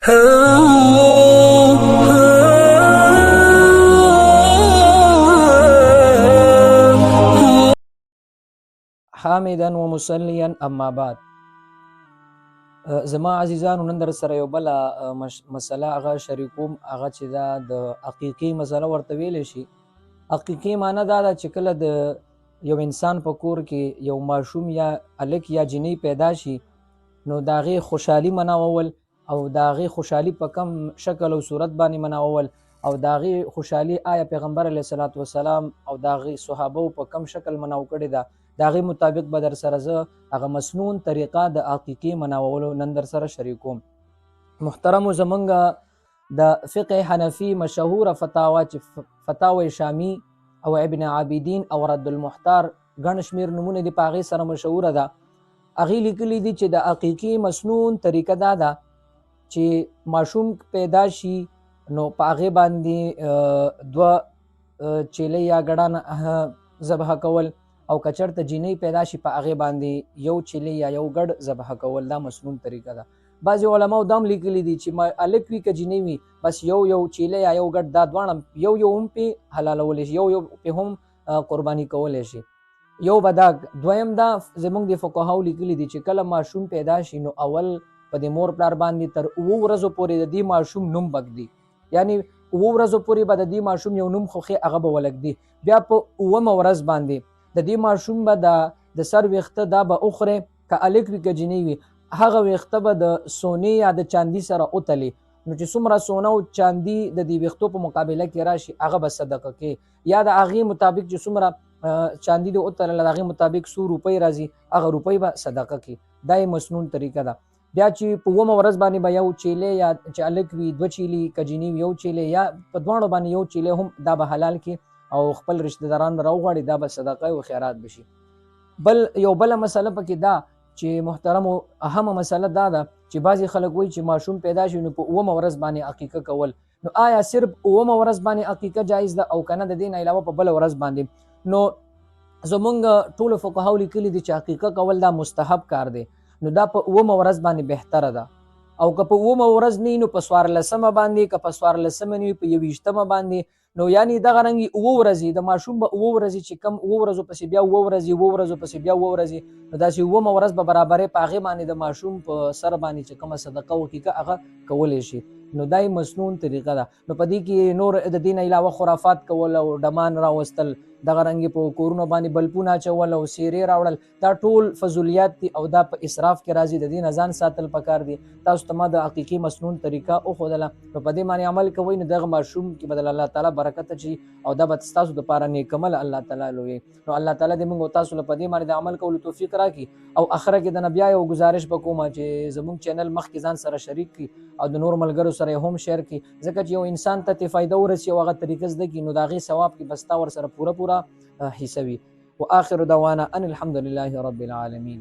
حامدا ومصليا اما بعد. زما عزیزانو نن در سره یو بل مسله هغه شریکوم، هغه چې دا د حقیقي مسله ورته ویل شي. حقیقي معنی دا ده چې کله د یو انسان په کور کې یو ماشوم یا الک یا جنۍ پیدا شي، نو د هغې خوشحالي مناوول او د هغې خوشحالي په کم شکل او صورت باندې مناوول او د هغې خوشحالي آیا پیغمبر علیه الصلاة والسلام او د هغې صحابو په کم شکل مناو کړې ده، د هغې مطابق به در سره زه هغه مسنون طریقه د عقیقې مناولو نن در سره شریکوم. محترمو، زمونږ د فقه حنفي مشهوره فتاوا چې فتاوی شامی او ابن عابدین او رد المحتار ګڼ شمېر نومونه دي په هغې سره مشهوره ده. هغې لیکلي دي چې د عقیقې مسنون طریقه دا ده چې ماشوم پیدا شي نو په هغې باندې دوه چیلې یا ګډان ذبح کول، او که چېرته جینۍ پیدا شي په هغې باندې یو چیلې یا یو ګډ ذبح کول. دا مسنون طریقه ده. بعضې علماو دا هم لیکلي دي چې هلک وي که جینۍ وي، بس یو چیلې یا یو ګډ دا دواړه یو هم پې حلالولی شي، یو پې هم قرباني کولی شي. یو به دا. دویم دا زموږ د فقهاو لیکلي دي چې کله ماشوم پیدا شي نو اول په د مور پلار باندې تر 7 ورځو پورې د دې ماشوم نوم بږدي، یعنی 7 ورځو پورې به د دې ماشوم یو نوم خوښي هغه به ولږدي. بیا په 8مه ورځ باندې د دې ماشوم به د سر ویښته دا به اخورې، که الک وي که جنۍ وي هغه ویښته به د سونې یا د چاندي سره وتلي. نو چې څومره سونه او چاندي د دې ویښتو په مقابله کې راشي هغه به صدقه کې، یا د هغې مطابق چې څومره چاندي د وتلله د هغې مطابق 100 روپۍ راځي هغه روپۍ به صدقه کې. دا یې مسنون طریقه ده. بیا چې په 8مه ورځ باندې به یو چیلې یا چې الک وي 2 چیلې، که جنۍ وي یو چیلې، یا په دواړو باندې یو چیلې هم دا به حلال کې او خپل رشته داران راوغواړي، دا به صدقه او خیرات بشي. یو بله مسله پکې دا چې محترمو اهمه مسله دا ده چې بعضې خلک وایي چې ماشوم پیدا شي نو په 8مه ورځ باندې عقیقه کول. نو آیا صرف 8مه ورځ باندې عقیقه جایز ده او که نه د دې نه علاوه په بله ورځ باندې؟ نو زمونږ ټولو فقهاو لیکلي دي چې عقیقه کول دا مستحب کار دی، نو دا په 8مه ورځ باندې بهتره ده. او که په 8مه ورځ نه وي نو په 14مه باندې، که په 14مه نه وي په 21مه باندې. نو یعنی دغه رنګې 8 ورځې د ماشوم به 8 ورځې چې کم 8 ورځو پسې بیا 8 ورځې 8 ورځو پسې بیا 8 ورځې، نو داسې 8مه ورځ به برابرې په هغې باندې د ماشوم په سر باندې چې کومه صدقه وکړي هغه کولی شي. نو دا یې مسنون طریقه ده. نو په دې کې نور د دې نه علاوه خرافات کول او ډمان راوستل، دغه رنګې په کورونو باندې بلپونه اچول او سیرې راوړل، دا ټول فضولیات دي او دا په اسراف کې راځي. د دې نه ځان ساتل پکار دي. تاسو ته ما د حقیقي مسنون طریقه وښودله، نو په دې باندې عمل کوئ نو دغه ماشوم کې به د الله تعالی برکت اچي او دا به ستاسو دپاره نیک عمل الله تعالی لوی. نو الله تعالی دې موږ او تاسو له په دې باندې د عمل کولو توفیق راکړي. او اخره کې د بیا یو گزارش به کومه چې زموږ چینل مخکې ځان سره شریک کړي او د نور ملګرو سره هم شیر کړي، ځکه چې یو انسان ته فایده ورسي او هغه طریقه زده کړي نو د هغې ثواب کې بستا ور سره پوره حصه وي. واخر دعوانا ان الحمد لله رب العالمين.